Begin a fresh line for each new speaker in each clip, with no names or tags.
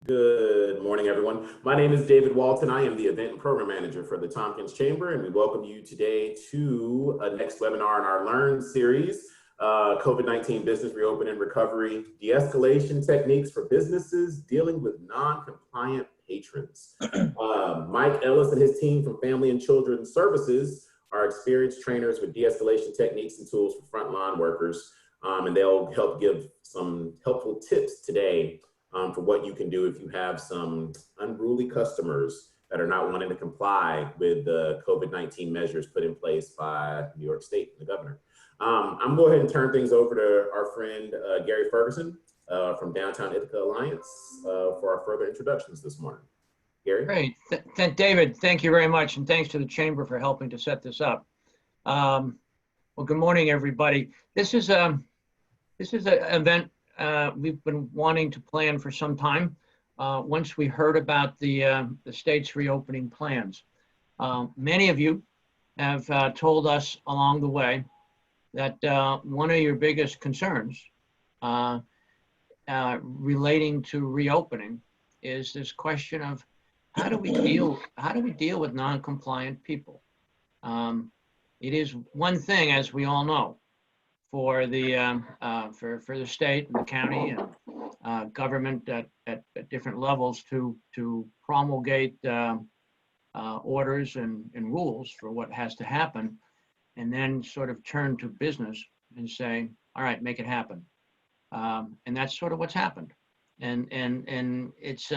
Good morning, everyone. My name is David Walton. I am the event and program manager for the Tompkins Chamber, and we welcome you today to a next webinar in our Learn series, COVID-19 Business Reopening Recovery, De-Escalation Techniques for Businesses Dealing with Non-Compliant Patrons. Mike Ellis and his team from Family and Children's Services are experienced trainers with de-escalation techniques and tools for frontline workers, and they'll help give some helpful tips today for what you can do if you have some unruly customers that are not wanting to comply with the COVID-19 measures put in place by New York State and the governor. I'm going to go ahead and turn things over to our friend Gary Ferguson from Downtown Ithaca Alliance for our further introductions this morning. Gary?
Great. David, thank you very much, and thanks to the Chamber for helping to set this up. Well, good morning, everybody. This is an event we've been wanting to plan for some time. Once we heard about the state's reopening plans, many of you have told us along the way that one of your biggest concerns relating to reopening is this question of how do we deal with non-compliant people? It is one thing, as we all know, for the state and the county and government at different levels to promulgate orders and rules for what has to happen, and then sort of turn to business and say, all right, make it happen. And that's sort of what's happened. And it's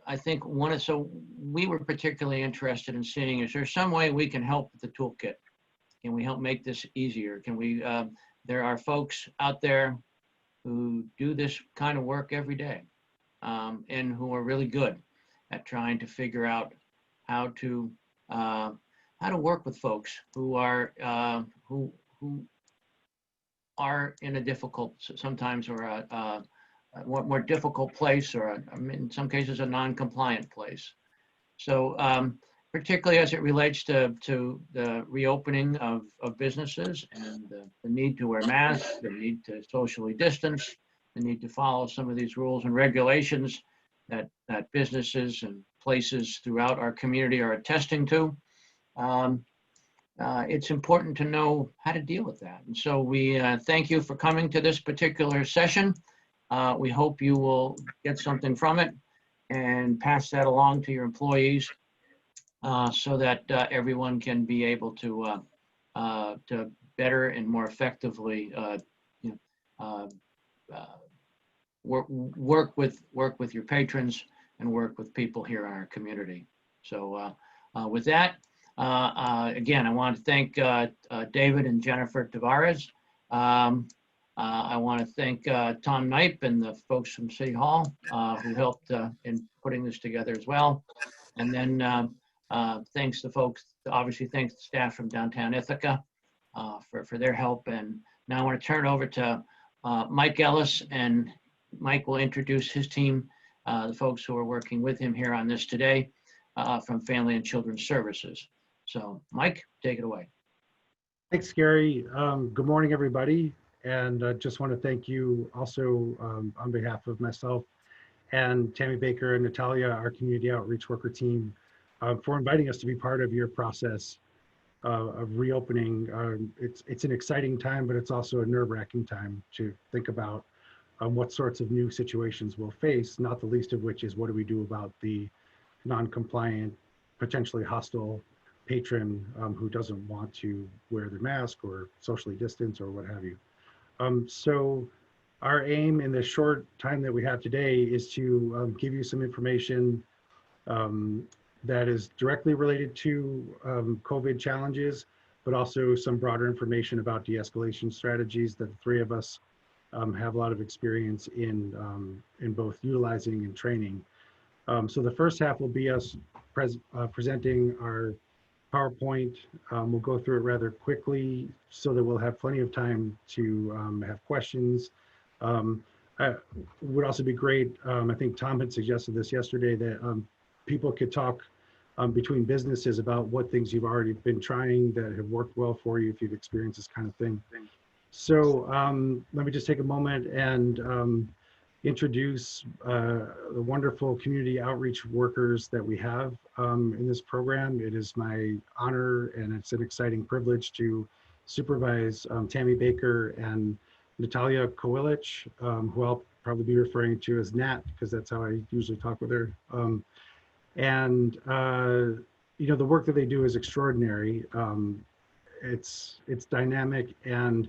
I think so we were particularly interested in seeing, is there some way we can help with the toolkit? Can we help make this easier? Can we, there are folks out there who do this kind of work every day and who are really good at trying to figure out how to work with folks who are in a difficult, sometimes, or a more difficult place, or in some cases a non-compliant place. So particularly as it relates to the reopening of businesses and the need to wear masks, the need to socially distance, the need to follow some of these rules and regulations that businesses and places throughout our community are attesting to. It's important to know how to deal with that. And so we thank you for coming to this particular session. We hope you will get something from it and pass that along to your employees so that everyone can be able to better and more effectively work with your patrons and work with people here in our community. So with that, again, I want to thank David and Jennifer Tavares. I want to thank Tom Knipe and the folks from City Hall who helped in putting this together as well. And then thanks to folks, obviously thanks to staff from Downtown Ithaca for their help. And now I want to turn it over to Mike Ellis, and Mike will introduce his team, the folks who are working with him here on this today from Family and Children's Services. So Mike, take it away.
Thanks, Gary. Good morning, everybody. And just want to thank you also on behalf of myself and Tammy Baker and Natalia, our community outreach worker team, for inviting us to be part of your process of reopening. It's an exciting time, but it's also a nerve-wracking time to think about what sorts of new situations we'll face, not the least of which is what do we do about the non-compliant, potentially hostile patron who doesn't want to wear their mask or socially distance or what have you. So our aim in the short time that we have today is to give you some information that is directly related to COVID challenges, but also some broader information about de-escalation strategies that the three of us have a lot of experience in both utilizing and training. So the first half will be us presenting our PowerPoint. We'll go through it rather quickly so that we'll have plenty of time to have questions. It would also be great, I think Tom had suggested this yesterday, that people could talk between businesses about what things you've already been trying that have worked well for you if you've experienced this kind of thing. So let me just take a moment and introduce the wonderful community outreach workers that we have in this program. It is my honor and it's an exciting privilege to supervise Tammy Baker and Natalia Kowilich, who I'll probably be referring to as Nat because that's how I usually talk with her. You know, the work that they do is extraordinary. It's dynamic, and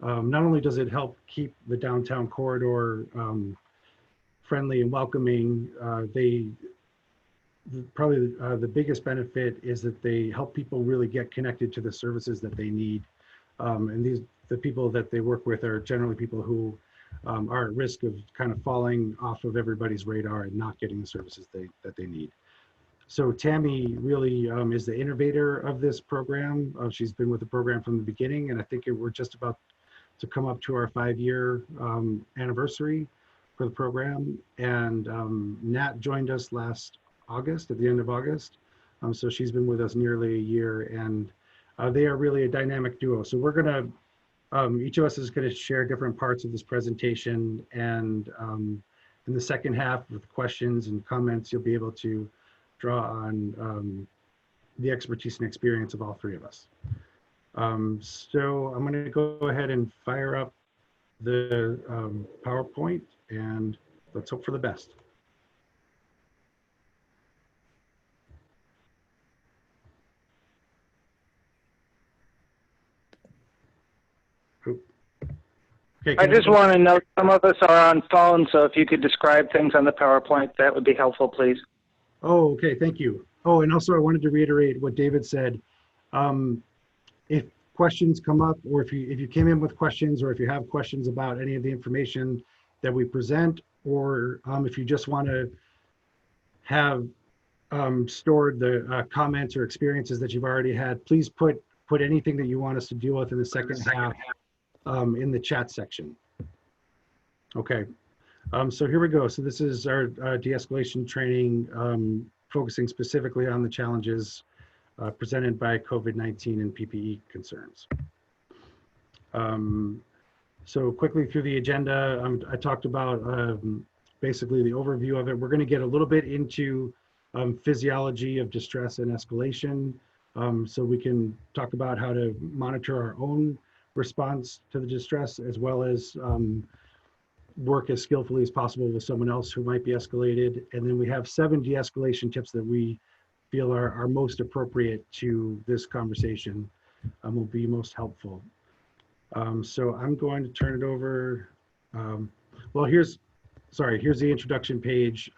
not only does it help keep the downtown corridor friendly and welcoming, probably the biggest benefit is that they help people really get connected to the services that they need. And the people that they work with are generally people who are at risk of kind of falling off of everybody's radar and not getting the services that they need. So Tammy really is the innovator of this program. She's been with the program from the beginning, and I think we're just about to come up to our 5-year anniversary for the program. And Nat joined us last August, at the end of August. So she's been with us nearly a year, and they are really a dynamic duo. So we're gonna, each of us is gonna share different parts of this presentation, and in the second half with questions and comments, you'll be able to draw on the expertise and experience of all three of us. So I'm gonna go ahead and fire up the PowerPoint, and let's hope for the best. Okay,
I just want to note some of us are on phone, so if you could describe things on the PowerPoint, that would be helpful, please.
Oh, okay, thank you. Oh, and also I wanted to reiterate what David said. If questions come up, or if you came in with questions, or if you have questions about any of the information that we present, or if you just want to have stored the comments or experiences that you've already had, please put anything that you want us to deal with in the second half in the chat section. Okay, so here we go. So this is our de-escalation training, focusing specifically on the challenges presented by COVID-19 and PPE concerns. So quickly through the agenda, I talked about basically the overview of it. We're going to get a little bit into physiology of distress and escalation, so we can talk about how to monitor our own response to the distress, as well as work as skillfully as possible with someone else who might be escalated. And then we have 7 de-escalation tips that we feel are most appropriate to this conversation, will be most helpful. So I'm going to turn it over. Well, here's the introduction page.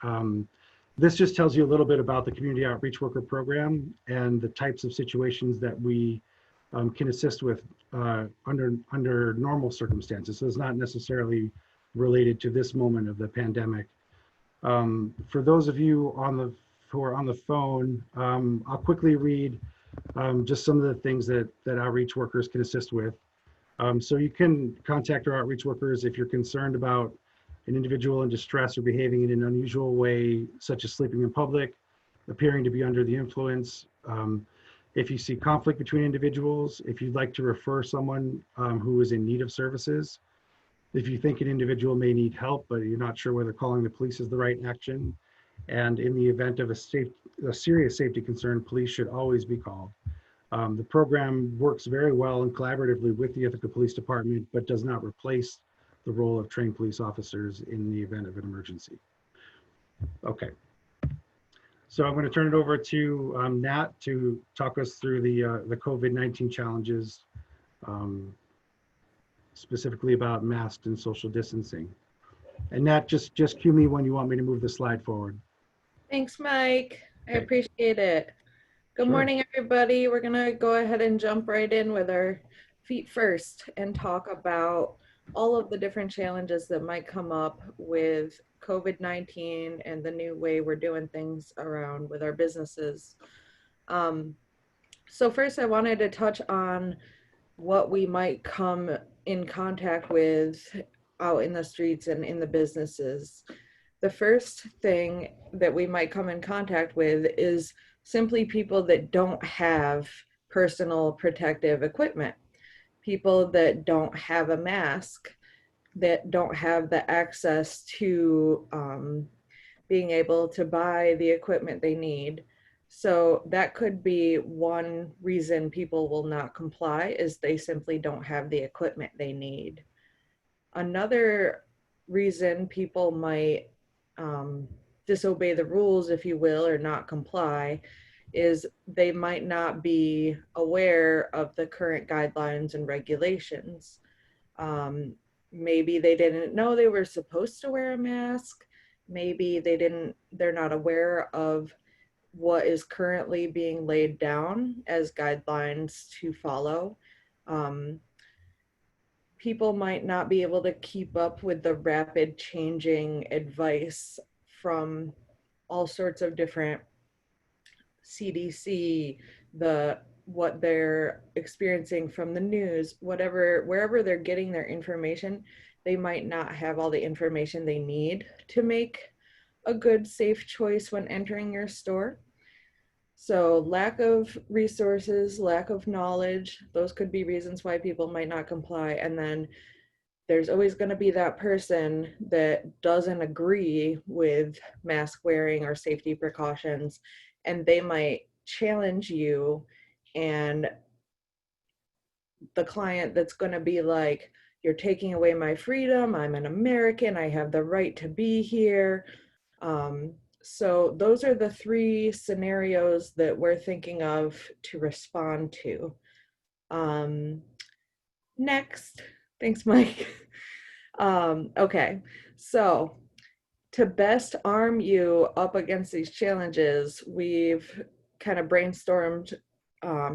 This just tells you a little bit about the community outreach worker program and the types of situations that we can assist with under normal circumstances. So it's not necessarily related to this moment of the pandemic. For those of you who are on the phone, I'll quickly read just some of the things that outreach workers can assist with. So you can contact our outreach workers if you're concerned about an individual in distress or behaving in an unusual way, such as sleeping in public, appearing to be under the influence. If you see conflict between individuals, if you'd like to refer someone who is in need of services, if you think an individual may need help, but you're not sure whether calling the police is the right action, and in the event of a serious safety concern, police should always be called. The program works very well and collaboratively with the Ithaca Police Department, but does not replace the role of trained police officers in the event of an emergency. Okay. So I'm going to turn it over to Nat to talk us through the COVID-19 challenges, specifically about masks and social distancing. And Nat, just cue me when you want me to move the slide forward.
Thanks, Mike. I
Okay.
appreciate it. Good
Sure.
morning, everybody. We're going to go ahead and jump right in with our feet first and talk about all of the different challenges that might come up with COVID-19 and the new way we're doing things around with our businesses. So first, I wanted to touch on what we might come in contact with out in the streets and in the businesses. The first thing that we might come in contact with is simply people that don't have personal protective equipment, people that don't have a mask, that don't have the access to being able to buy the equipment they need. So that could be one reason people will not comply, is they simply don't have the equipment they need. Another reason people might disobey the rules, if you will, or not comply, is they might not be aware of the current guidelines and regulations. Maybe they didn't know they were supposed to wear a mask. Maybe they're not aware of what is currently being laid down as guidelines to follow. People might not be able to keep up with the rapid changing advice from all sorts of different CDC, what they're experiencing from the news, wherever they're getting their information, they might not have all the information they need to make a good, safe choice when entering your store. So lack of resources, lack of knowledge, those could be reasons why people might not comply. And then there's always going to be that person that doesn't agree with mask wearing or safety precautions, and they might challenge you, and the client that's going to be like, you're taking away my freedom, I'm an American, I have the right to be here. So those are the three scenarios that we're thinking of to respond to. Next, thanks, Mike. Okay, so to best arm you up against these challenges, we've kind of brainstormed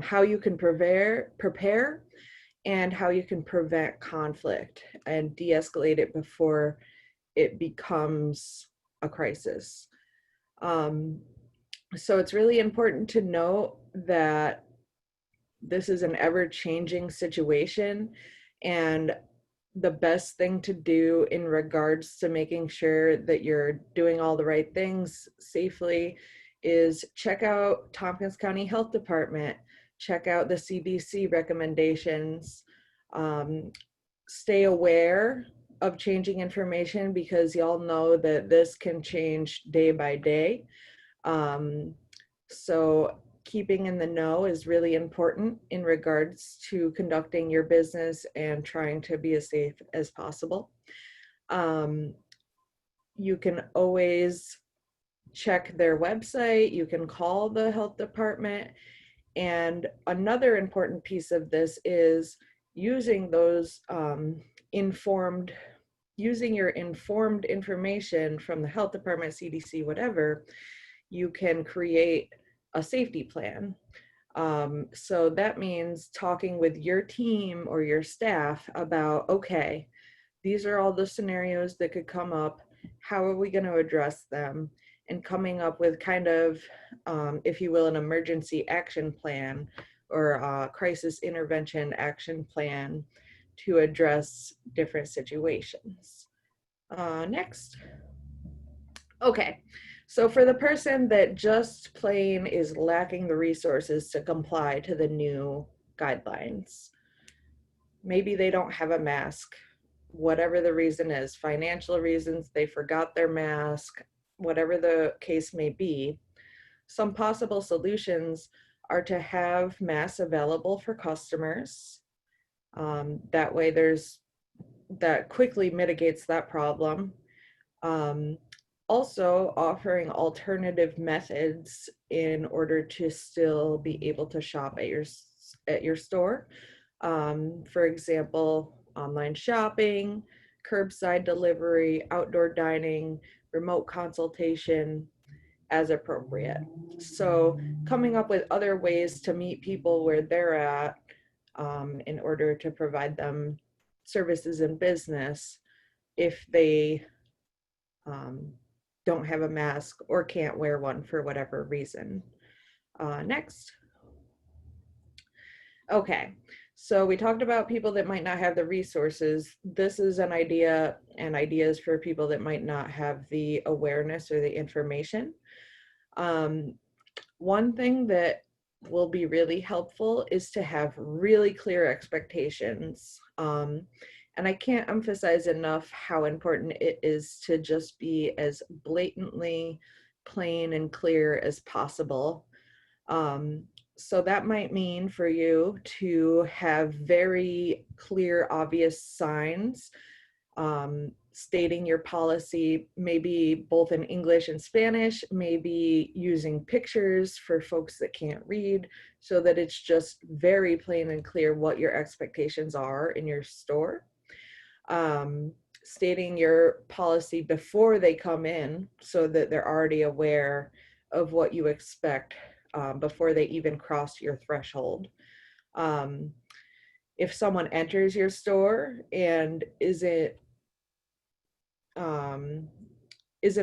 how you can prepare and how you can prevent conflict and de-escalate it before it becomes a crisis. So it's really important to know that this is an ever-changing situation, and the best thing to do in regards to making sure that you're doing all the right things safely is check out Tompkins County Health Department, check out the CDC recommendations, stay aware of changing information, because y'all know that this can change day by day. So keeping in the know is really important in regards to conducting your business and trying to be as safe as possible. You can always check their website, you can call the health department. And another important piece of this is using those using your informed information from the health department, CDC, whatever, you can create a safety plan. So that means talking with your team or your staff about, okay, these are all the scenarios that could come up. How are we going to address them? And coming up with kind of, if you will, an emergency action plan or a crisis intervention action plan to address different situations. Next. Okay, so for the person that just plain is lacking the resources to comply to the new guidelines, maybe they don't have a mask, whatever the reason is, financial reasons, they forgot their mask, whatever the case may be, some possible solutions are to have masks available for customers. That way that quickly mitigates that problem. Also offering alternative methods in order to still be able to shop at your store. For example, online shopping, curbside delivery, outdoor dining, remote consultation as appropriate. So coming up with other ways to meet people where they're at in order to provide them services and business if they don't have a mask or can't wear one for whatever reason. Next. Okay, so we talked about people that might not have the resources. This is an idea and ideas for people that might not have the awareness or the information. One thing that will be really helpful is to have really clear expectations. And I can't emphasize enough how important it is to just be as blatantly plain and clear as possible. So that might mean for you to have very clear, obvious signs stating your policy, maybe both in English and Spanish, maybe using pictures for folks that can't read, so that it's just very plain and clear what your expectations are in your store. Stating your policy before they come in so that they're already aware of what you expect before they even cross your threshold. If someone enters your store and isn't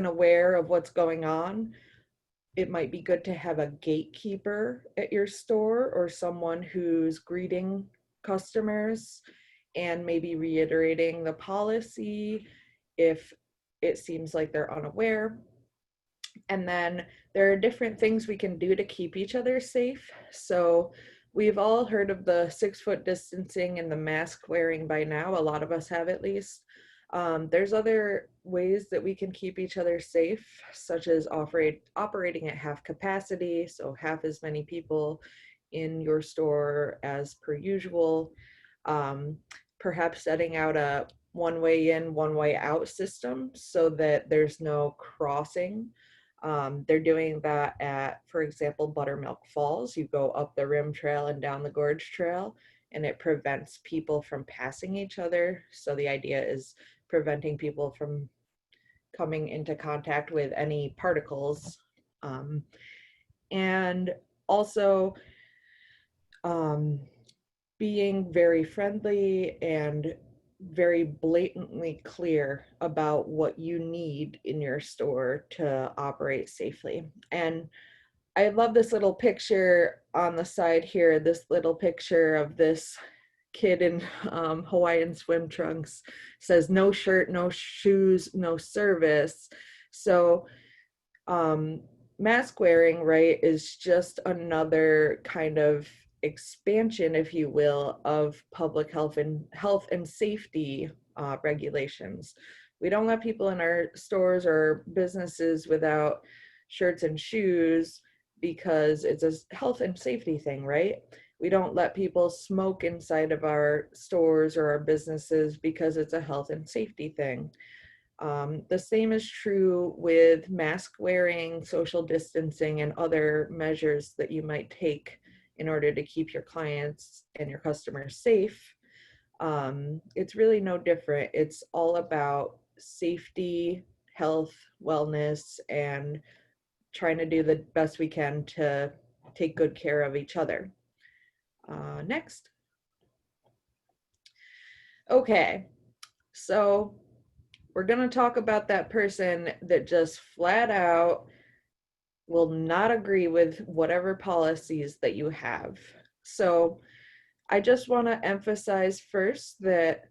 aware of what's going on, it might be good to have a gatekeeper at your store or someone who's greeting customers and maybe reiterating the policy if it seems like they're unaware. And then there are different things we can do to keep each other safe. So we've all heard of the 6-foot distancing and the mask wearing by now. A lot of us have, at least. There's other ways that we can keep each other safe, such as operating at half capacity, so half as many people in your store as per usual. Perhaps setting out a one-way in, one-way out system so that there's no crossing. They're doing that at, for example, Buttermilk Falls. You go up the Rim Trail and down the Gorge Trail, and it prevents people from passing each other. So the idea is preventing people from coming into contact with any particles. And also being very friendly and very blatantly clear about what you need in your store to operate safely. And I love this little picture on the side here, this little picture of this kid in Hawaiian swim trunks. Says no shirt, no shoes, no service. So mask wearing, right, is just another kind of expansion, if you will, of public health and safety regulations. We don't let people in our stores or businesses without shirts and shoes because it's a health and safety thing, right? We don't let people smoke inside of our stores or our businesses because it's a health and safety thing. The same is true with mask wearing, social distancing, and other measures that you might take in order to keep your clients and your customers safe. It's really no different. It's all about safety, health, wellness, and trying to do the best we can to take good care of each other. Next. Okay, so we're going to talk about that person that just flat out will not agree with whatever policies that you have. So I just want to emphasize first that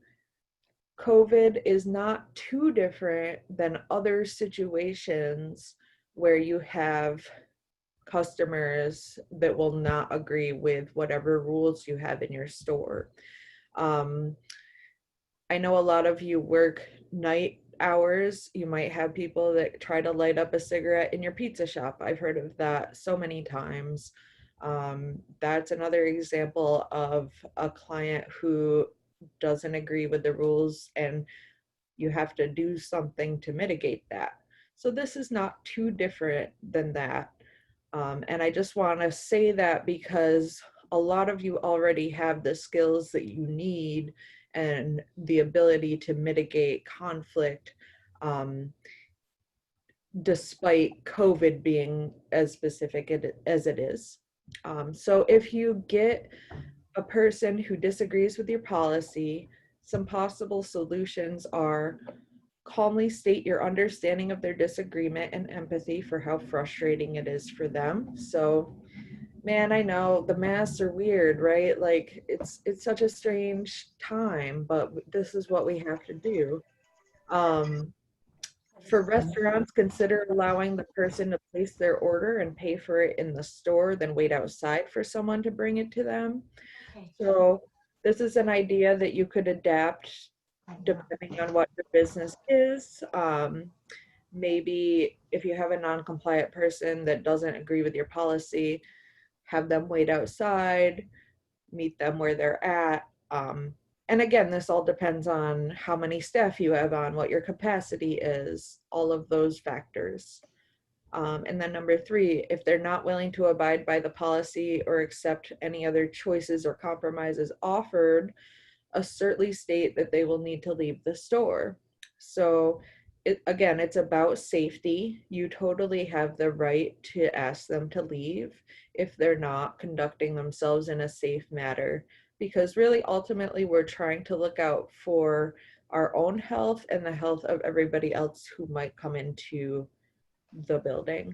COVID is not too different than other situations where you have customers that will not agree with whatever rules you have in your store. I know a lot of you work night hours. You might have people that try to light up a cigarette in your pizza shop. I've heard of that so many times. That's another example of a client who doesn't agree with the rules, and you have to do something to mitigate that. So this is not too different than that. And I just want to say that because a lot of you already have the skills that you need and the ability to mitigate conflict despite COVID being as specific as it is. So if you get a person who disagrees with your policy, some possible solutions are calmly state your understanding of their disagreement and empathy for how frustrating it is for them. So, man, I know the masks are weird, right? Like it's such a strange time, but this is what we have to do. For restaurants, consider allowing the person to place their order and pay for it in the store, then wait outside for someone to bring it to them. So this is an idea that you could adapt depending on what your business is. Maybe if you have a non-compliant person that doesn't agree with your policy, have them wait outside, meet them where they're at. And again, this all depends on how many staff you have on, what your capacity is, all of those factors. And then number 3, if they're not willing to abide by the policy or accept any other choices or compromises offered, assertly state that they will need to leave the store. So again, it's about safety. You totally have the right to ask them to leave if they're not conducting themselves in a safe manner, because really ultimately we're trying to look out for our own health and the health of everybody else who might come into the building.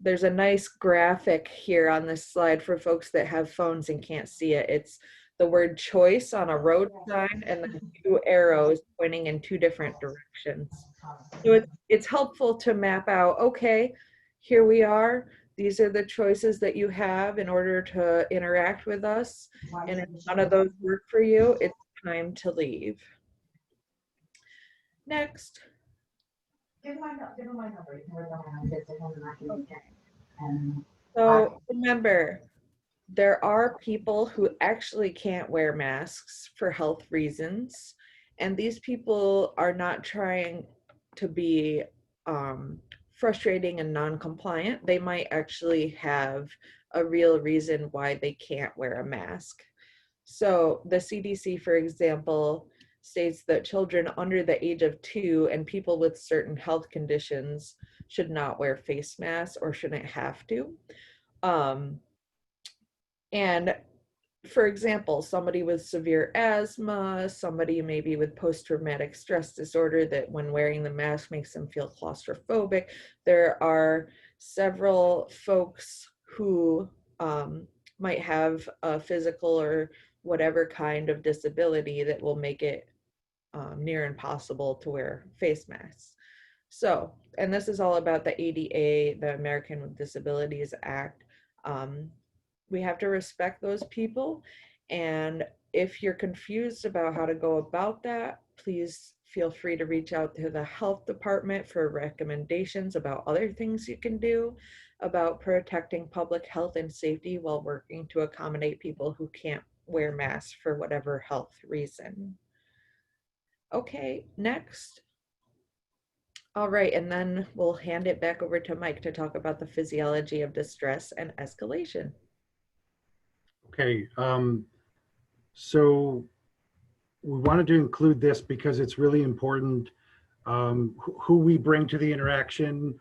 There's a nice graphic here on this slide for folks that have phones and can't see it. It's the word choice on a road sign and then 2 arrows pointing in 2 different directions. So it's helpful to map out, okay, here we are. These are the choices that you have in order to interact with us. And if none of those work for you, it's time to leave. Next.
Give him my number. You can write down my visit him and I can get it.
So remember, there are people who actually can't wear masks for health reasons, and these people are not trying to be frustrating and non-compliant. They might actually have a real reason why they can't wear a mask. So the CDC, for example, states that children under the age of 2 and people with certain health conditions should not wear face masks or shouldn't have to. And for example, somebody with severe asthma, somebody maybe with post-traumatic stress disorder that when wearing the mask makes them feel claustrophobic. There are several folks who might have a physical or whatever kind of disability that will make it near impossible to wear face masks. So, and this is all about the ADA, the American with Disabilities Act. We have to respect those people. And if you're confused about how to go about that, please feel free to reach out to the health department for recommendations about other things you can do about protecting public health and safety while working to accommodate people who can't wear masks for whatever health reason. Okay, next. All right, and then we'll hand it back over to Mike to talk about the physiology of distress and escalation.
Okay, so we wanted to include this because it's really important. Who we bring to the interaction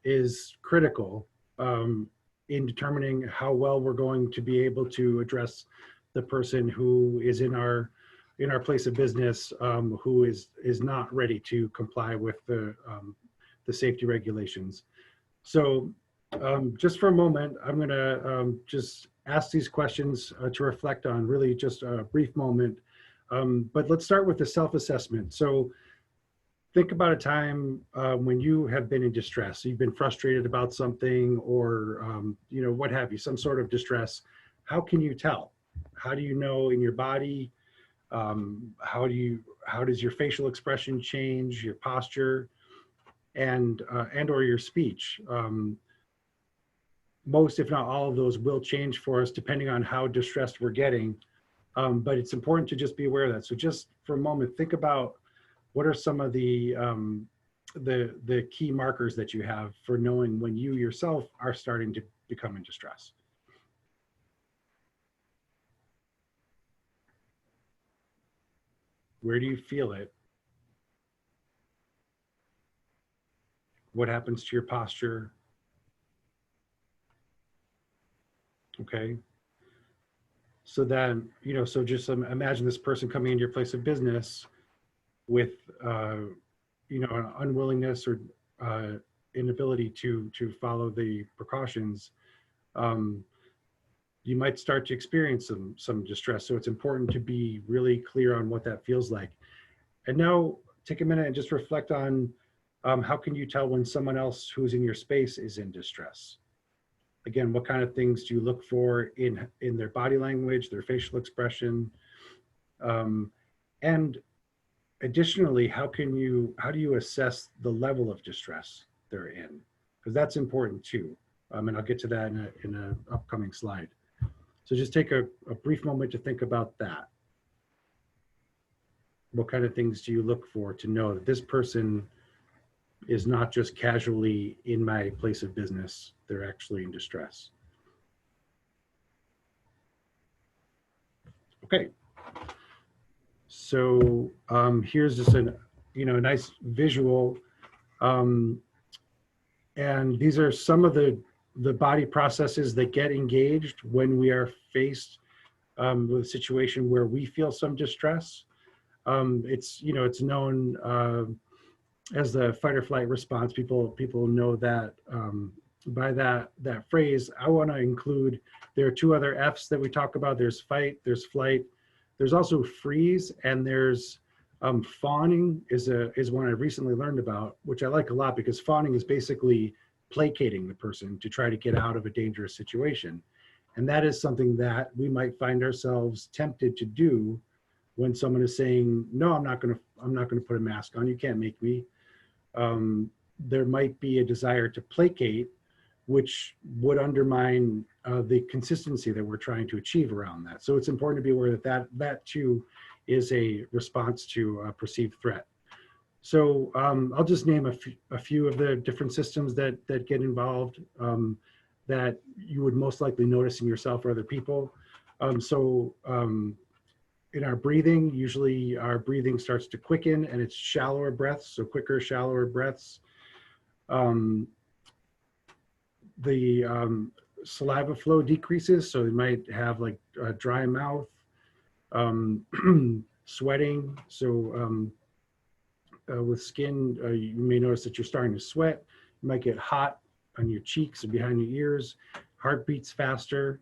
is critical in determining how well we're going to be able to address the person who is in our place of business, who is not ready to comply with the safety regulations. So just for a moment, I'm gonna just ask these questions to reflect on, really just a brief moment. But let's start with the self-assessment. So think about a time when you have been in distress. You've been frustrated about something, or you know, what have you, some sort of distress. How can you tell? How do you know in your body? How does your facial expression change, your posture, and or your speech? Most, if not all of those, will change for us depending on how distressed we're getting. But it's important to just be aware of that. So just for a moment, think about what are some of the key markers that you have for knowing when you yourself are starting to become in distress. Where do you feel it? What happens to your posture? Okay. So then, you know, so just imagine this person coming into your place of business with, you know, an unwillingness or inability to follow the precautions. You might start to experience some distress. So it's important to be really clear on what that feels like. And now take a minute and just reflect on how can you tell when someone else who's in your space is in distress? Again, what kind of things do you look for in their body language, their facial expression? And additionally, how do you assess the level of distress they're in? Because that's important too. And I'll get to that in an upcoming slide. So just take a brief moment to think about that. What kind of things do you look for to know that this person is not just casually in my place of business, they're actually in distress? Okay. So here's just a nice visual. And these are some of the body processes that get engaged when we are faced with a situation where we feel some distress. It's known as the fight or flight response. People know that by that phrase. I want to include, there are two other F's that we talk about. There's fight, there's flight, there's also freeze, and there's fawning is one I recently learned about, which I like a lot, because fawning is basically placating the person to try to get out of a dangerous situation. And that is something that we might find ourselves tempted to do when someone is saying, no, I'm not going to put a mask on. You can't make me. There might be a desire to placate, which would undermine the consistency that we're trying to achieve around that. So it's important to be aware that too is a response to a perceived threat. So I'll just name a few of the different systems that get involved that you would most likely notice in yourself or other people. In our breathing, usually our breathing starts to quicken, and it's shallower breaths, so quicker, shallower breaths. The saliva flow decreases, so you might have like a dry mouth, sweating. So with skin, you may notice that you're starting to sweat. You might get hot on your cheeks and behind your ears. Heart beats faster,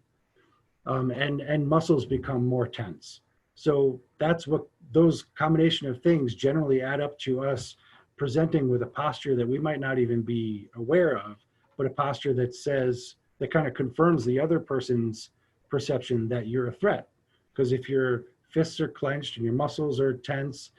and muscles become more tense. So that's what those combination of things generally add up to us presenting with a posture that we might not even be aware of, but a posture that kind of confirms the other person's perception that you're a threat. Because if your fists are clenched and your muscles are tense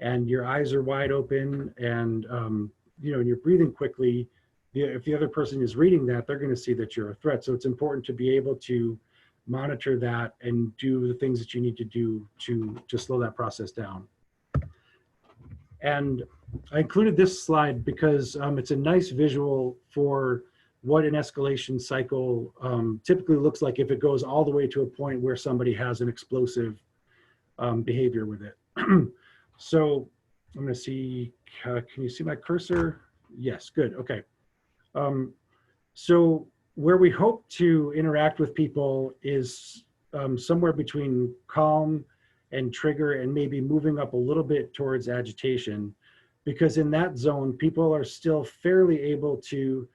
and your eyes are wide open and and you're breathing quickly, if the other person is reading that, they're going to see that you're a threat. So it's important to be able to monitor that and do the things that you need to do to slow that process down. And I included this slide because it's a nice visual for what an escalation cycle typically looks like if it goes all the way to a point where somebody has an explosive behavior with it. So I'm going to see, can you see my cursor? Yes, good, okay. So where we hope to interact with people is somewhere between calm and trigger, and maybe moving up a little bit towards agitation, because in that zone, people are still fairly able to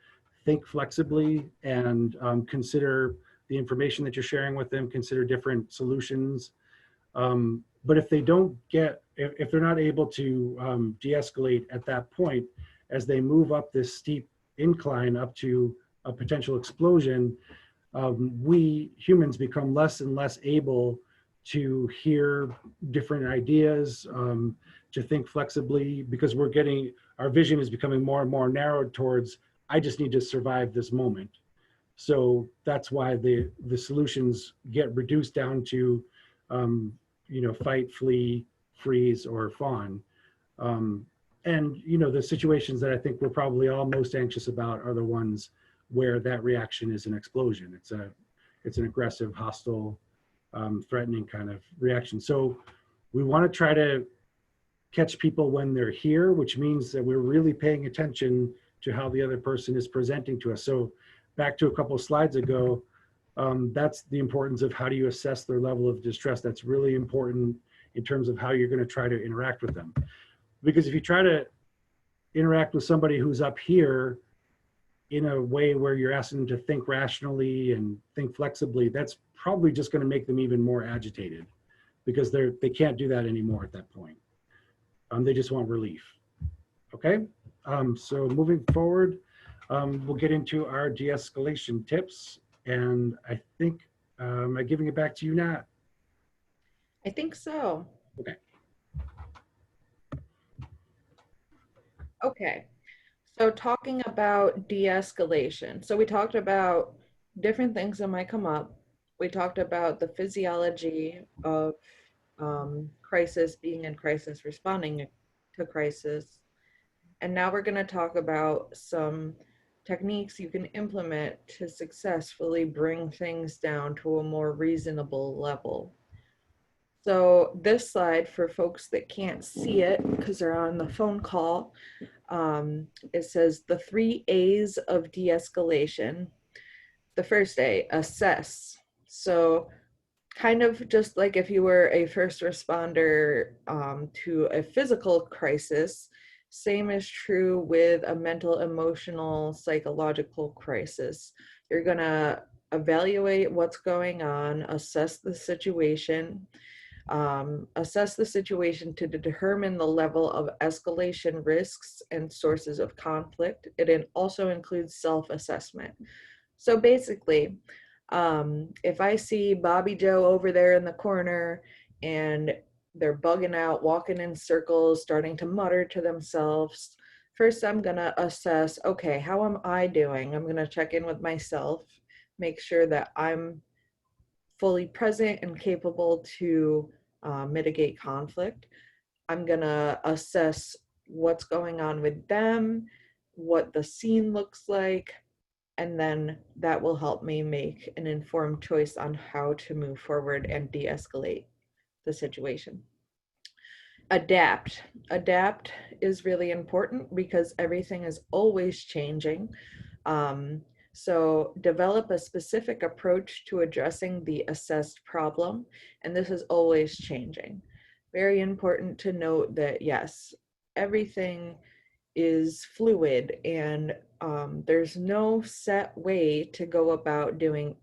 think flexibly and consider the information that you're sharing with them, consider different solutions. But if they're not able to de-escalate at that point, as they move up this steep incline up to a potential explosion, we humans become less and less able to hear different ideas, to think flexibly, because our vision is becoming more and more narrowed towards, I just need to survive this moment. So that's why the solutions get reduced down to, fight, flee, freeze, or fawn. And the situations that I think we're probably all most anxious about are the ones where that reaction is an explosion. It's an aggressive, hostile, threatening kind of reaction. So we want to try to catch people when they're here, which means that we're really paying attention to how the other person is presenting to us. So back to a couple of slides ago, that's the importance of how do you assess their level of distress. That's really important in terms of how you're going to try to interact with them. Because if you try to interact with somebody who's up here in a way where you're asking them to think rationally and think flexibly, that's probably just going to make them even more agitated, because they can't do that anymore at that point. They just want relief. Okay, so moving forward, we'll get into our de-escalation tips, and I think, am I giving it back to you, Nat?
I think so.
Okay.
Okay, so talking about de-escalation. So we talked about different things that might come up. We talked about the physiology of crisis, being in crisis, responding to crisis. And now we're going to talk about some techniques you can implement to successfully bring things down to a more reasonable level. So this slide, for folks that can't see it because they're on the phone call, it says the 3 A's of de-escalation. The first A, assess. So kind of just like if you were a first responder to a physical crisis, same is true with a mental, emotional, psychological crisis. You're gonna evaluate what's going on, assess the situation, to determine the level of escalation risks and sources of conflict. It also includes self-assessment. So basically, if I see Bobby Joe over there in the corner and they're bugging out, walking in circles, starting to mutter to themselves, first I'm gonna assess, okay, how am I doing? I'm gonna check in with myself, make sure that I'm fully present and capable to mitigate conflict. I'm gonna assess what's going on with them, what the scene looks like, and then that will help me make an informed choice on how to move forward and de-escalate the situation. Adapt. Adapt is really important because everything is always changing. So develop a specific approach to addressing the assessed problem, and this is always changing. Very important to note that yes, everything is fluid and there's no set way to go about doing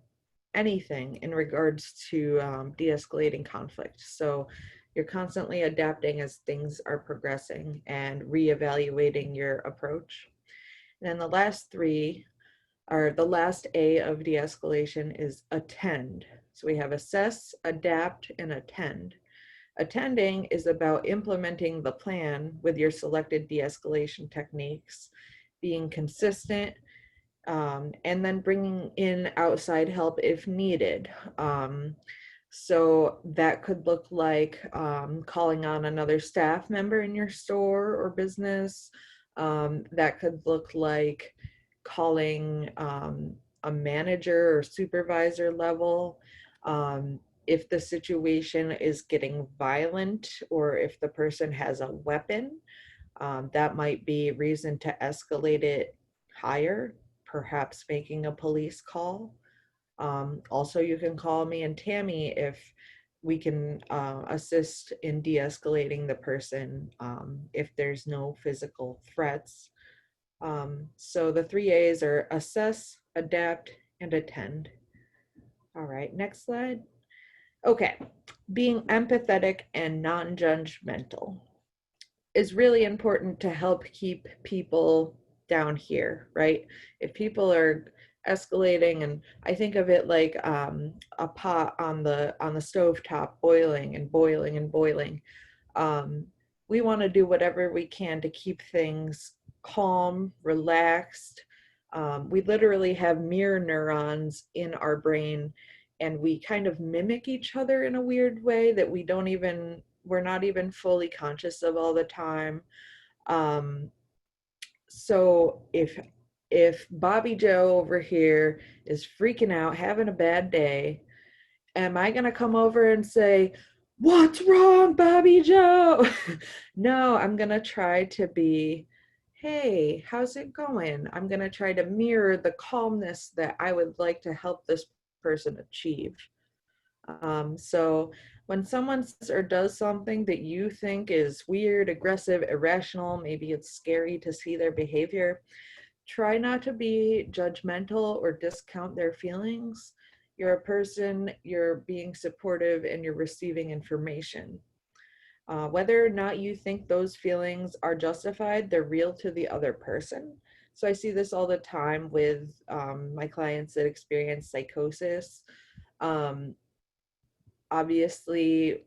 anything in regards to de-escalating conflict. So you're constantly adapting as things are progressing and reevaluating your approach. And then the last three are the last A of de-escalation is attend. So we have assess, adapt, and attend. Attending is about implementing the plan with your selected de-escalation techniques, being consistent, and then bringing in outside help if needed. So that could look like calling on another staff member in your store or business. That could look like calling a manager or supervisor level. If the situation is getting violent or if the person has a weapon, that might be reason to escalate it higher, perhaps making a police call. Also, you can call me and Tammy if we can assist in de-escalating the person if there's no physical threats. So the 3 A's are assess, adapt, and attend. All right, next slide. Okay, being empathetic and non-judgmental is really important to help keep people down here, right? If people are escalating, and I think of it like a pot on the stove top boiling and boiling and boiling. We want to do whatever we can to keep things calm, relaxed. We literally have mirror neurons in our brain, and we kind of mimic each other in a weird way that we're not even fully conscious of all the time. So if Bobby Joe over here is freaking out, having a bad day, am I gonna come over and say, "What's wrong, Bobby Joe?" No, I'm gonna try to be, "Hey, how's it going?" I'm gonna try to mirror the calmness that I would like to help this person achieve. So when someone says or does something that you think is weird, aggressive, irrational, maybe it's scary to see their behavior, try not to be judgmental or discount their feelings. You're a person, you're being supportive, and you're receiving information. Whether or not you think those feelings are justified, they're real to the other person. So I see this all the time with my clients that experience psychosis. Obviously,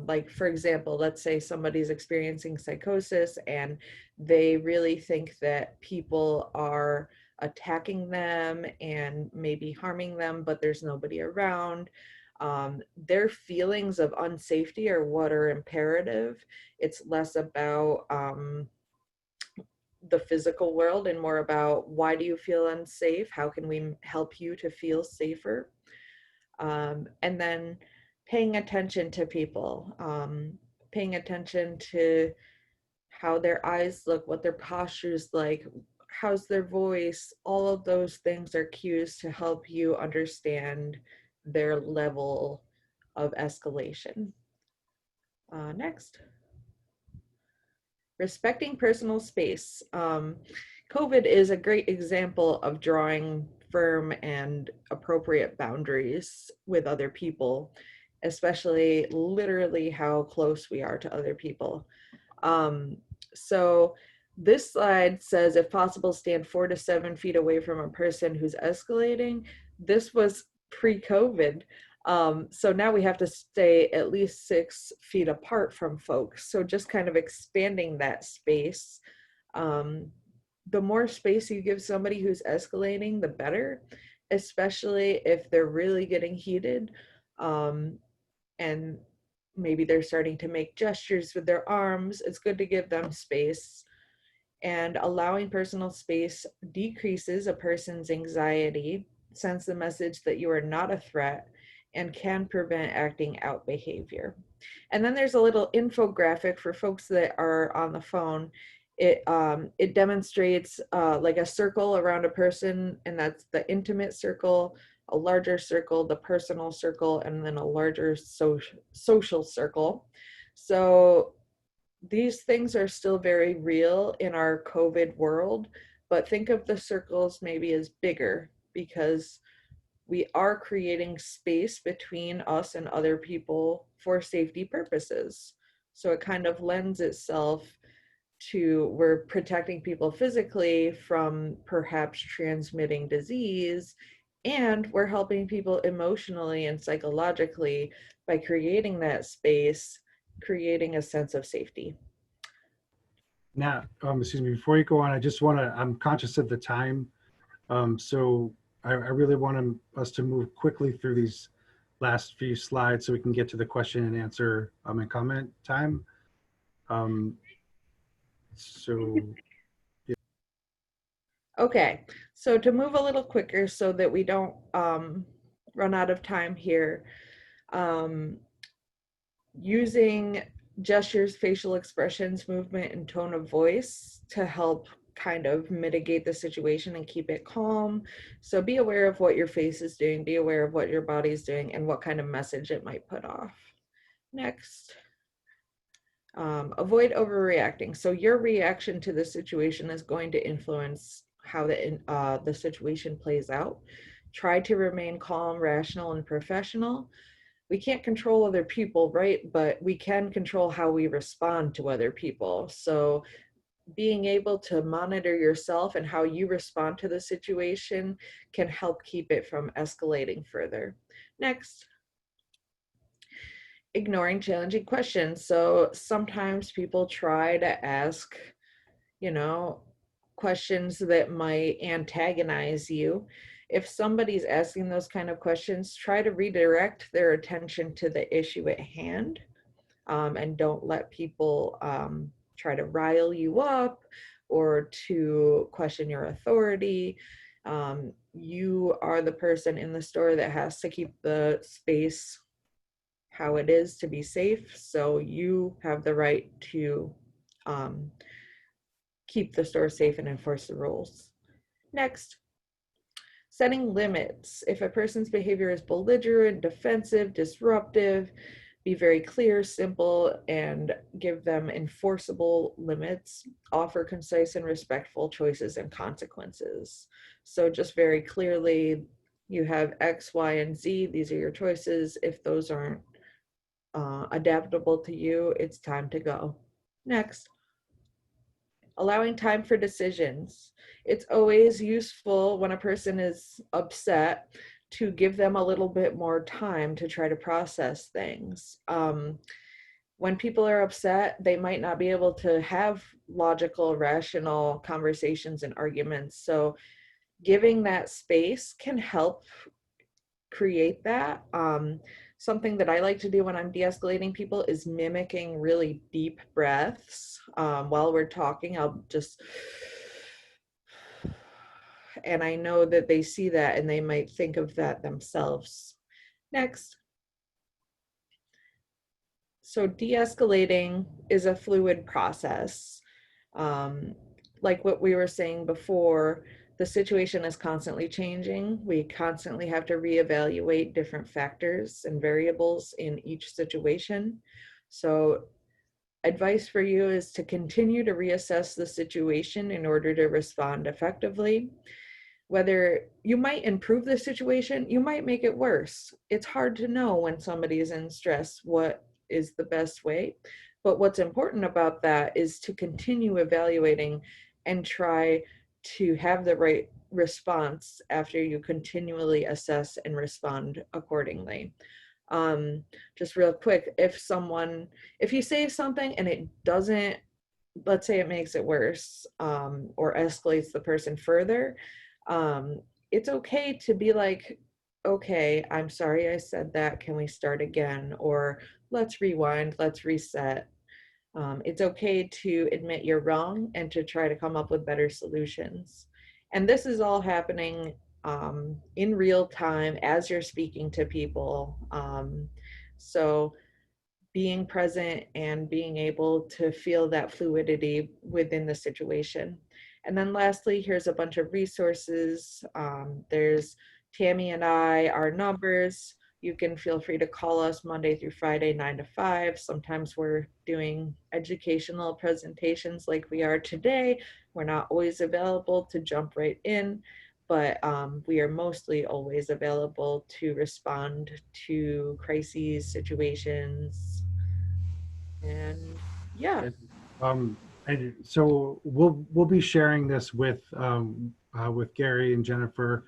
like, for example, let's say somebody's experiencing psychosis and they really think that people are attacking them and maybe harming them, but there's nobody around. Their feelings of unsafety are what are imperative. It's less about the physical world and more about, why do you feel unsafe? How can we help you to feel safer? And then paying attention to people, paying attention to how their eyes look, what their posture's like, how's their voice. All of those things are cues to help you understand their level of escalation. Next. Respecting personal space. COVID is a great example of drawing firm and appropriate boundaries with other people, especially literally how close we are to other people. So this slide says, if possible, stand 4 to 7 feet away from a person who's escalating. This was pre-COVID. So now we have to stay at least 6 feet apart from folks. So just kind of expanding that space. The more space you give somebody who's escalating, the better, especially if they're really getting heated. And maybe they're starting to make gestures with their arms. It's good to give them space. And allowing personal space decreases a person's anxiety, sends the message that you are not a threat, and can prevent acting out behavior. And then there's a little infographic for folks that are on the phone. It demonstrates like a circle around a person, and that's the intimate circle, a larger circle, the personal circle, and then a larger social circle. So these things are still very real in our COVID world, but think of the circles maybe as bigger, because we are creating space between us and other people for safety purposes. So it kind of lends itself to, we're protecting people physically from perhaps transmitting disease, and we're helping people emotionally and psychologically by creating that space, creating a sense of safety.
Now, excuse me, before you go on, I just want to, I'm conscious of the time. So I really want us to move quickly through these last few slides so we can get to the question and answer and comment time.
Okay, so to move a little quicker so that we don't run out of time here, using gestures, facial expressions, movement, and tone of voice to help kind of mitigate the situation and keep it calm. So be aware of what your face is doing, be aware of what your body is doing, and what kind of message it might put off. Next. Avoid overreacting. So your reaction to the situation is going to influence how the situation plays out. Try to remain calm, rational, and professional. We can't control other people, right? But we can control how we respond to other people. So being able to monitor yourself and how you respond to the situation can help keep it from escalating further. Next. Ignoring challenging questions. So sometimes people try to ask, questions that might antagonize you. If somebody's asking those kind of questions, try to redirect their attention to the issue at hand, and don't let people try to rile you up or to question your authority. You are the person in the store that has to keep the space how it is to be safe. So you have the right to keep the store safe and enforce the rules. Next, setting limits. If a person's behavior is belligerent, defensive, disruptive, be very clear, simple, and give them enforceable limits. Offer concise and respectful choices and consequences. So just very clearly, you have X, Y, and Z. These are your choices. If those aren't adaptable to you, it's time to go. Next, allowing time for decisions. It's always useful when a person is upset to give them a little bit more time to try to process things. When people are upset, they might not be able to have logical, rational conversations and arguments. So giving that space can help create that. Something that I like to do when I'm de-escalating people is mimicking really deep breaths. While we're talking, I'll just, and I know that they see that and they might think of that themselves. Next. So de-escalating is a fluid process. Like what we were saying before, the situation is constantly changing. We constantly have to reevaluate different factors and variables in each situation. So advice for you is to continue to reassess the situation in order to respond effectively. Whether you might improve the situation, you might make it worse. It's hard to know when somebody is in stress what is the best way. But what's important about that is to continue evaluating and try to have the right response after you continually assess and respond accordingly. Just real quick, if you say something and it doesn't, let's say it makes it worse, or escalates the person further, it's okay to be like, okay, I'm sorry I said that. Can we start again? Or let's rewind, let's reset. It's okay to admit you're wrong and to try to come up with better solutions. And this is all happening in real time as you're speaking to people. So being present and being able to feel that fluidity within the situation. And then lastly, here's a bunch of resources. There's Tammy and I, our numbers. You can feel free to call us Monday through Friday, 9 to 5. Sometimes we're doing educational presentations like we are today. We're not always available to jump right in, but we are mostly always available to respond to crises, situations, and yeah.
And so we'll be sharing this with Gary and Jennifer,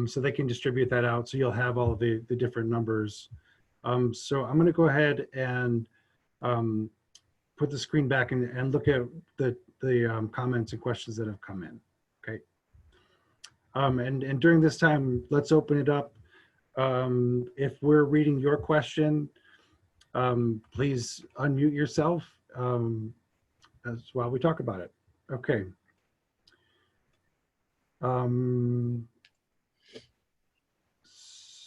so they can distribute that out. So you'll have all of the different numbers. So I'm going to go ahead and put the screen back and look at the comments and questions that have come in. Okay. And during this time, let's open it up. If we're reading your question, please unmute yourself as while we talk about it. Okay.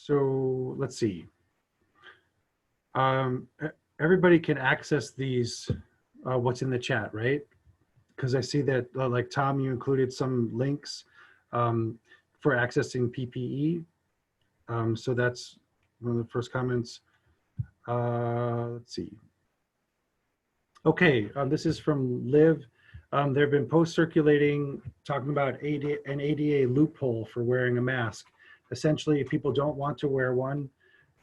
So let's see. Everybody can access these, what's in the chat, right? Because I see that, like Tom, you included some links for accessing PPE. So that's one of the first comments. Let's see. Okay, this is from Liv. There have been posts circulating talking about an ADA loophole for wearing a mask. Essentially, if people don't want to wear one,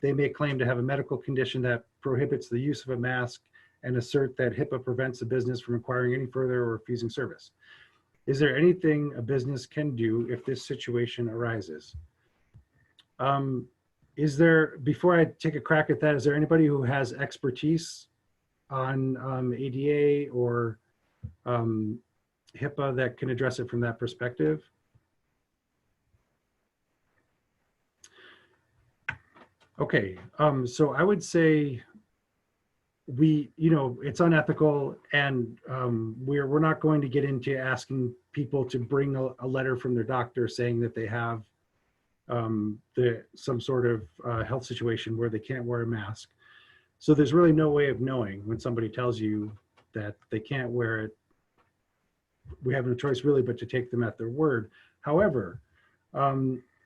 they may claim to have a medical condition that prohibits the use of a mask and assert that HIPAA prevents the business from requiring any further or refusing service. Is there anything a business can do if this situation arises? Before I take a crack at that, is there anybody who has expertise on ADA or HIPAA that can address it from that perspective? Okay, so I would say it's unethical, and we're not going to get into asking people to bring a letter from their doctor saying that they have some sort of health situation where they can't wear a mask. So there's really no way of knowing when somebody tells you that they can't wear it. We have no choice really but to take them at their word. However,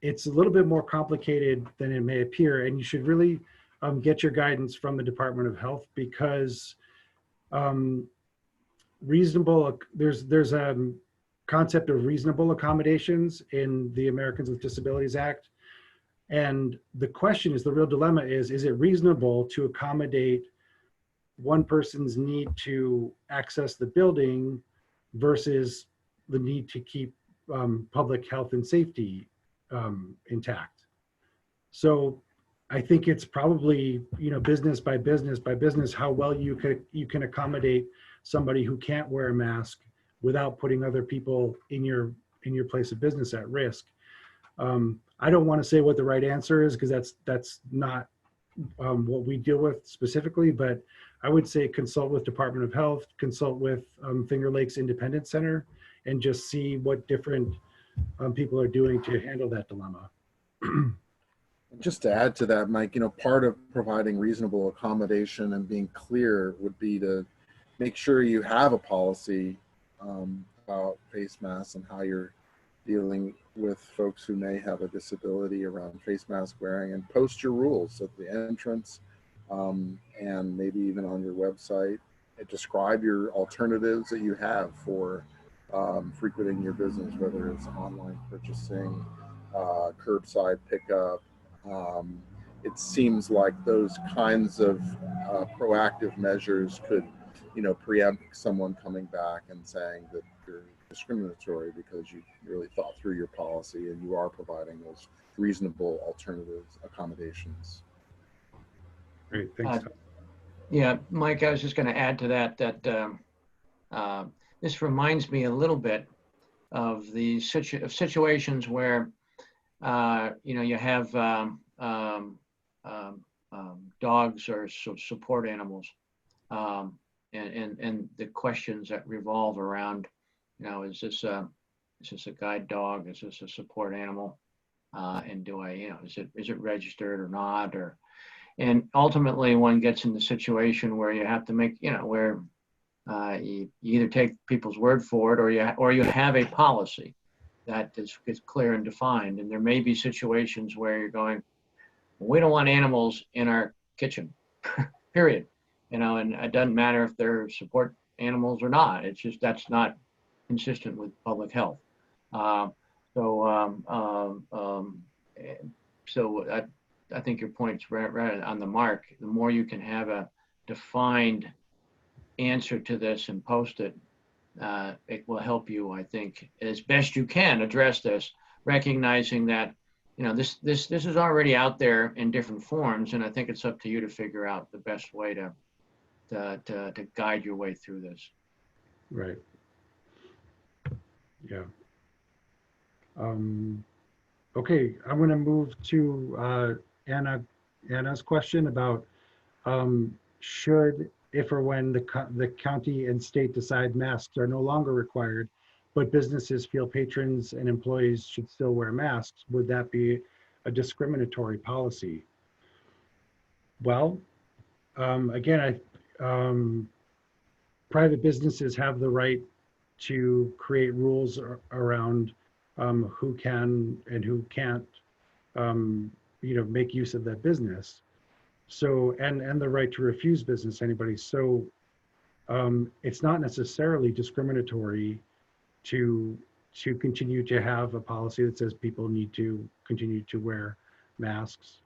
it's a little bit more complicated than it may appear, and you should really get your guidance from the Department of Health, because there's a concept of reasonable accommodations in the Americans with Disabilities Act. And the question is, the real dilemma is it reasonable to accommodate one person's need to access the building versus the need to keep public health and safety intact? So I think it's probably, business by business by business, how well you can accommodate somebody who can't wear a mask without putting other people in your place of business at risk. I don't want to say what the right answer is, because that's not what we deal with specifically, but I would say consult with Department of Health, consult with Finger Lakes Independence Center, and just see what different people are doing to handle that dilemma.
Just to add to that, Mike, part of providing reasonable accommodation and being clear would be to make sure you have a policy about face masks and how you're dealing with folks who may have a disability around face mask wearing, and post your rules at the entrance and maybe even on your website, and describe your alternatives that you have for frequenting your business, whether it's online purchasing, curbside pickup. It seems like those kinds of proactive measures could, preempt someone coming back and saying that you're discriminatory because you really thought through your policy and you are providing those reasonable alternatives, accommodations.
Great, thanks.
Yeah, Mike, I was just going to add to that, this reminds me a little bit of the situations where, you have dogs or support animals, and the questions that revolve around, is this a guide dog? Is this a support animal? And do I, is it registered or not? And ultimately one gets in the situation where you have to make, where you either take people's word for it, or you have a policy that is clear and defined. And there may be situations where you're going, we don't want animals in our kitchen, period. And it doesn't matter if they're support animals or not. It's just, that's not consistent with public health. So I think your point's right on the mark. The more you can have a defined answer to this and post it, it will help you, I think, as best you can address this, recognizing that, this is already out there in different forms, and I think it's up to you to figure out the best way to guide your way through this.
Right. Yeah. Okay, I'm going to move to Anna's question about should, if or when the county and state decide masks are no longer required, but businesses feel patrons and employees should still wear masks, would that be a discriminatory policy? Well, again, private businesses have the right to create rules around who can and who can't, make use of that business. So, and the right to refuse business anybody. So it's not necessarily discriminatory to continue to have a policy that says people need to continue to wear masks.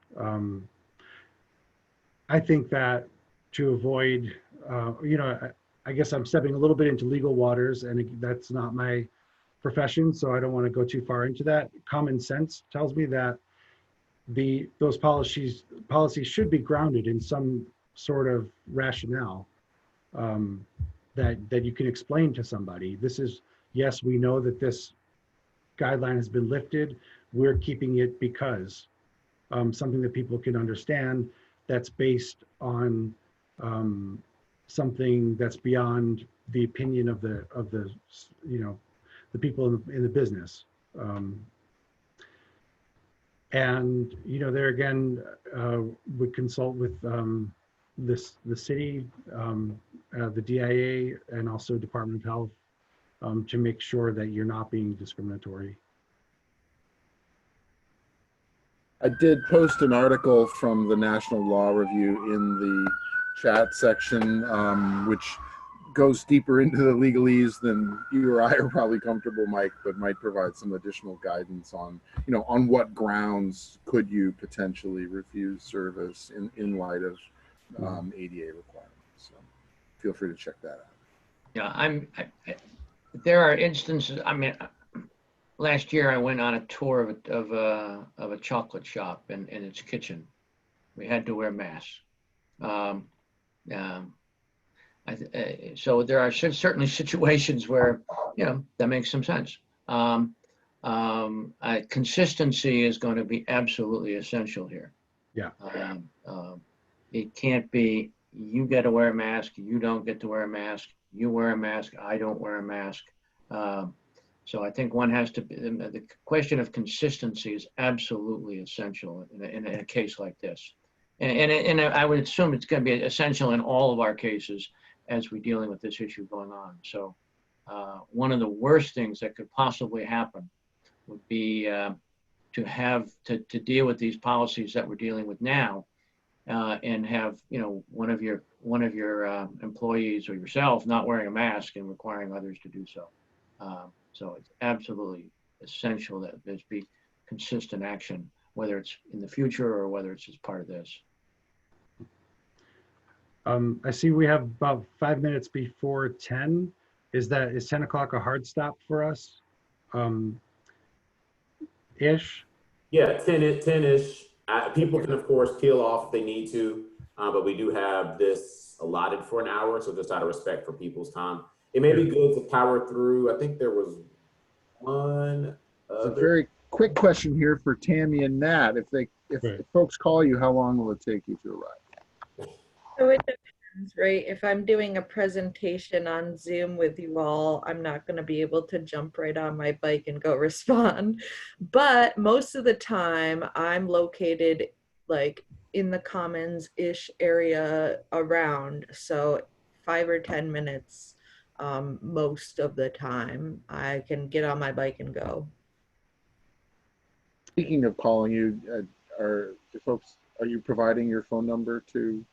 I think that to avoid, I guess I'm stepping a little bit into legal waters, and that's not my profession, so I don't want to go too far into that. Common sense tells me that those policies should be grounded in some sort of rationale that you can explain to somebody. This is, yes, we know that this guideline has been lifted. We're keeping it because something that people can understand, that's based on something that's beyond the opinion of the the people in the business. And there again, would consult with the city, the DIA, and also Department of Health to make sure that you're not being discriminatory.
I did post an article from the National Law Review in the chat section, which goes deeper into the legalese than you or I are probably comfortable, Mike, but might provide some additional guidance on, on what grounds could you potentially refuse service in light of ADA requirements. So feel free to check that out.
Yeah, there are instances, last year I went on a tour of a chocolate shop and its kitchen. We had to wear masks. So there are certainly situations where, that makes some sense. Consistency is going to be absolutely essential here.
Yeah.
It can't be, you get to wear a mask, you don't get to wear a mask, you wear a mask, I don't wear a mask. So I think one has to be, the question of consistency is absolutely essential in a case like this. And I would assume it's going to be essential in all of our cases as we're dealing with this issue going on. So one of the worst things that could possibly happen would be to deal with these policies that we're dealing with now, and have one of your employees or yourself not wearing a mask and requiring others to do so. So it's absolutely essential that there's be consistent action, whether it's in the future or whether it's as part of this.
I see we have about 5 minutes before 10. Is 10 o'clock a hard stop for us? Ish?
Yeah, 10-ish. People can, of course, peel off if they need to, but we do have this allotted for an hour, so just out of respect for people's time. It may be good to power through. I think there was one
It's a very quick question here for Tammy and Nat. If folks call you, how long will it take you to arrive?
So it depends, right? If I'm doing a presentation on Zoom with you all, I'm not going to be able to jump right on my bike and go respond. But most of the time, I'm located like in the Commons-ish area around. So 5 or 10 minutes most of the time, I can get on my bike and go.
Speaking of calling you, are you providing your phone number to?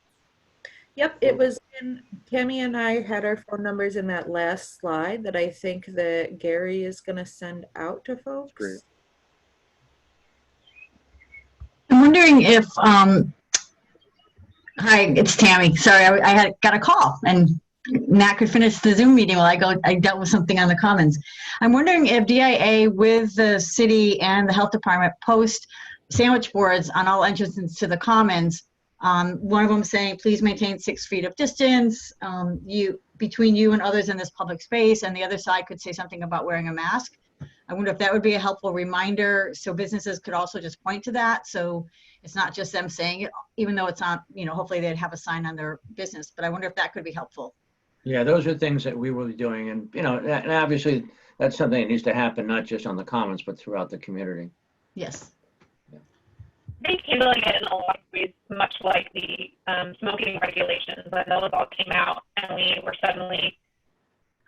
Yep, it was in, Tammy and I had our phone numbers in that last slide that I think that Gary is going to send out to folks.
Great.
I'm wondering if, hi, it's Tammy. Sorry, I got a call and Nat could finish the Zoom meeting while I dealt with something on the Commons. I'm wondering if DIA with the city and the health department post sandwich boards on all entrances to the Commons. One of them saying, please maintain 6 feet of distance between you and others in this public space. And the other side could say something about wearing a mask. I wonder if that would be a helpful reminder so businesses could also just point to that. So it's not just them saying it, even though it's not, hopefully they'd have a sign on their business, but I wonder if that could be helpful.
Yeah, those are things that we will be doing. And, and obviously that's something that needs to happen, not just on the Commons, but throughout the community.
Yes.
I think handling it in a lot of ways, much like the smoking regulations, when those all came out and we were suddenly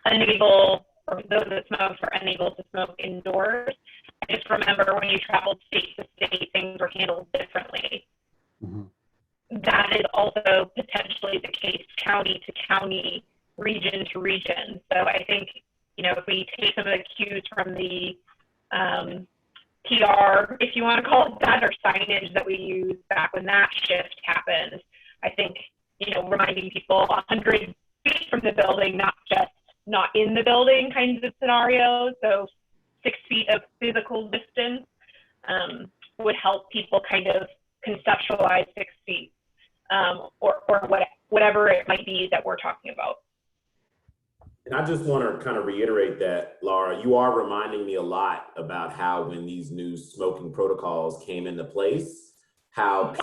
unable, or those that smoked were unable to smoke indoors. I just remember when you traveled state to state, things were handled differently. Mm-hmm. That is also potentially the case county to county, region to region. So I think, if we take some of the cues from the PR, if you want to call it that, or signage that we used back when that shift happened, I think, reminding people 100 feet from the building, not just not in the building kinds of scenarios. So 6 feet of physical distance would help people kind of conceptualize 6 feet or whatever it might be that we're talking about.
And I just want to kind of reiterate that, Laura, you are reminding me a lot about how when these new smoking protocols came into place, how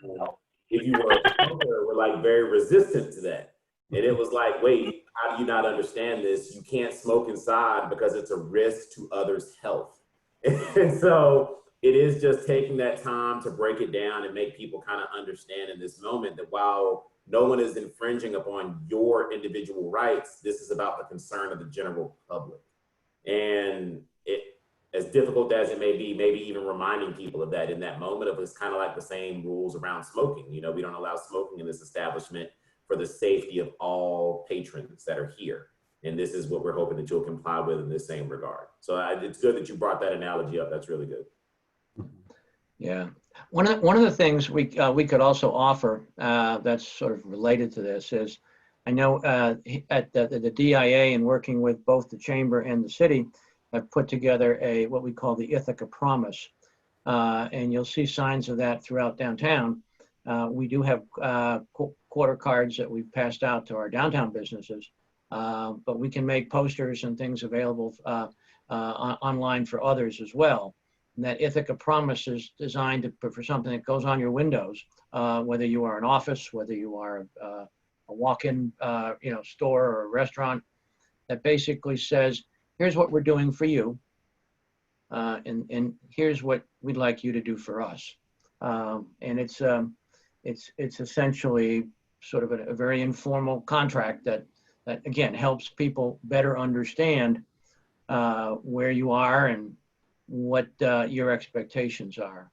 people, if you were a smoker, were like very resistant to that. And it was like, wait, how do you not understand this? You can't smoke inside because it's a risk to others' health. And so it is just taking that time to break it down and make people kind of understand in this moment that while no one is infringing upon your individual rights, this is about the concern of the general public. And it, as difficult as it may be, maybe even reminding people of that in that moment of it's kind of like the same rules around smoking. We don't allow smoking in this establishment for the safety of all patrons that are here. And this is what we're hoping that you'll comply with in this same regard. So it's good that you brought that analogy up. That's really good.
Yeah. One of the things we could also offer that's sort of related to this is, I know at the DIA and working with both the chamber and the city, have put together what we call the Ithaca Promise. And you'll see signs of that throughout downtown. We do have quarter cards that we've passed out to our downtown businesses, but we can make posters and things available online for others as well. And that Ithaca Promise is designed for something that goes on your windows, whether you are an office, whether you are a walk-in store or a restaurant, that basically says, here's what we're doing for you, and here's what we'd like you to do for us. And it's essentially sort of a very informal contract that again helps people better understand where you are and what your expectations are.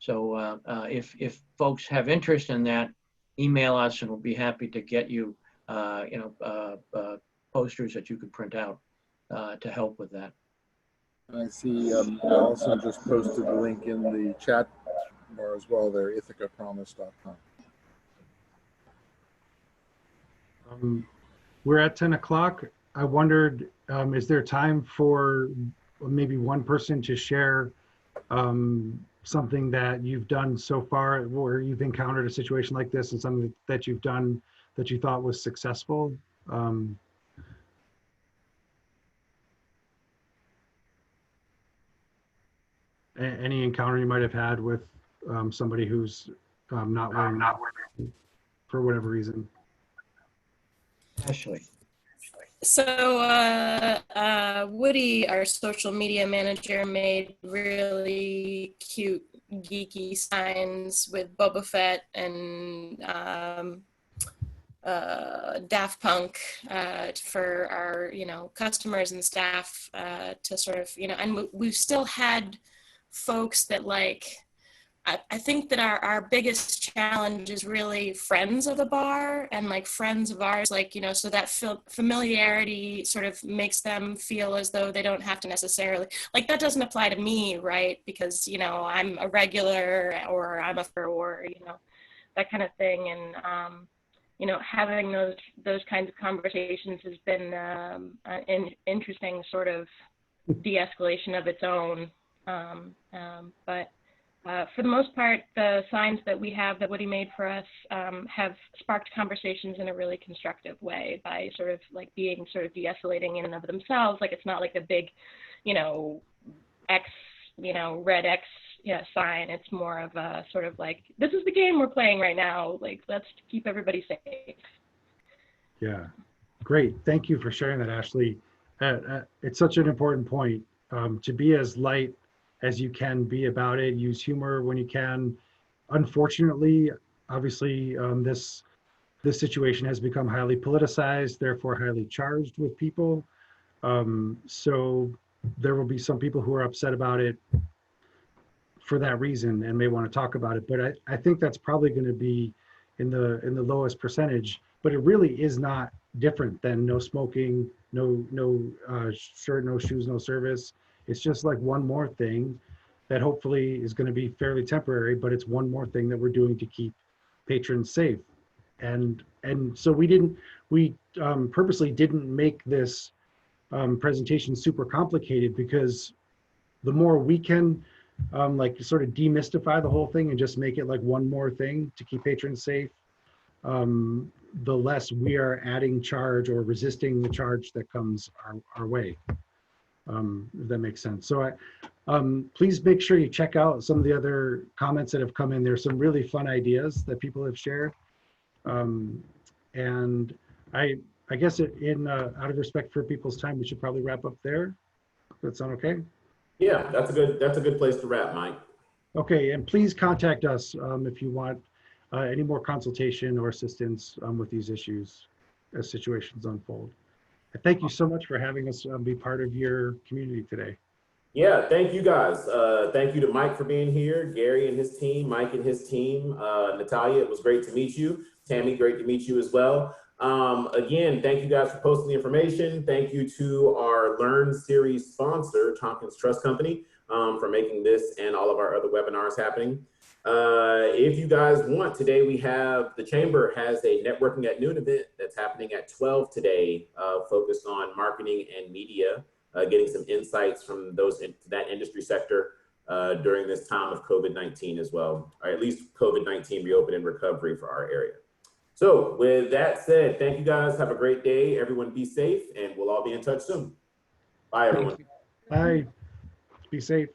So if folks have interest in that, email us and we'll be happy to get you posters that you could print out to help with that.
I see Allison just posted the link in the chat bar as well there, ithacapromise.com.
We're at 10 o'clock. I wondered, is there time for maybe one person to share something that you've done so far where you've encountered a situation like this and something that you've done that you thought was successful? Any encounter you might have had with somebody who's not wearing for whatever reason?
Ashley.
So Woody, our social media manager, made really cute, geeky signs with Boba Fett and Daft Punk for our, customers and staff to sort of, and we've still had folks that I think that our biggest challenge is really friends of the bar and friends of ours, so that familiarity sort of makes them feel as though they don't have to necessarily, that doesn't apply to me, right? Because, I'm a regular or I'm or that kind of thing. And, having those kinds of conversations has been an interesting sort of de-escalation of its own. But for the most part, the signs that we have that Woody made for us have sparked conversations in a really constructive way by sort of being sort of de-escalating in and of themselves. It's not like a big, X, red X sign. It's more of a sort of this is the game we're playing right now. Let's keep everybody safe. Yeah,
great. Thank you for sharing that, Ashley. It's such an important point to be as light as you can be about it. Use humor when you can. Unfortunately, obviously, this situation has become highly politicized, therefore highly charged with people. So there will be some people who are upset about it for that reason and may want to talk about it. But I think that's probably going to be in the lowest percentage. But it really is not different than no smoking, no shirt, no shoes, no service. It's just one more thing that hopefully is going to be fairly temporary, but it's one more thing that we're doing to keep patrons safe. And so we purposely didn't make this presentation super complicated, because the more we can sort of demystify the whole thing and just make it one more thing to keep patrons safe, the less we are adding charge or resisting the charge that comes our way. If that makes sense. So please make sure you check out some of the other comments that have come in. There's some really fun ideas that people have shared. And I guess out of respect for people's time, we should probably wrap up there. Does that sound okay?
Yeah, that's a good place to wrap, Mike.
Okay, and please contact us if you want any more consultation or assistance with these issues as situations unfold. Thank you so much for having us be part of your community today.
Yeah, thank you guys. Thank you to Mike for being here, Gary and his team, Mike and his team, Natalia, it was great to meet you. Tammy, great to meet you as well. Again, thank you guys for posting the information. Thank you to our Learn series sponsor, Tompkins Trust Company, for making this and all of our other webinars happening. If you guys want, today the Chamber has a networking at noon event that's happening at 12 today, focused on marketing and media getting some insights from that industry sector during this time of COVID-19 as well, or at least COVID-19 reopen and recovery for our area. So with that said, thank you guys. Have a great day. Everyone be safe, and we'll all be in touch soon. Bye, everyone.
Bye. Be safe.